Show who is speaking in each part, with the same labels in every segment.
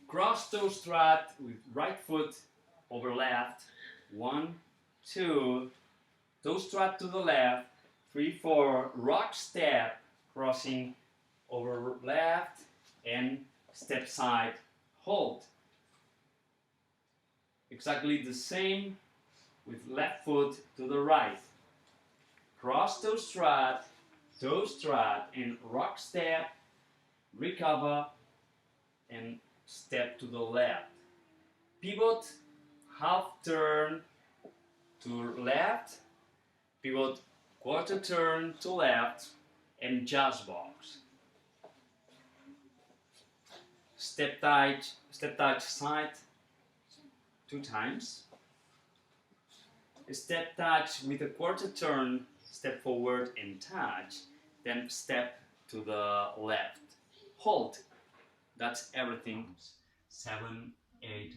Speaker 1: cross toe strut with right foot over left. 1, 2, toe strut to the left. 3, 4, rock step, crossing over left and step side, hold. Exactly the same with left foot to the right. Cross toe strut, and rock step, recover, and step to the left. Pivot, half turn to left, pivot, quarter turn to left, and jazz box. Step touch side 2 times. Step touch with a quarter turn, step forward and touch, then step to the left. Hold. That's everything. 7, 8,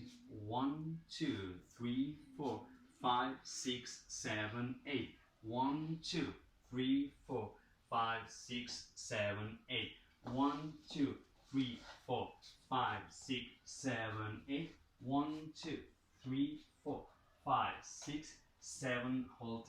Speaker 1: 1, 2, 3, 4, 5, 6, 7, 8. 1, 2, 3, 4, 5, 6, 7, 8. 1, 2, 3, 4, 5, 6, 7, 8. 1, 2, 3, 4, 5, 6, 7. Hold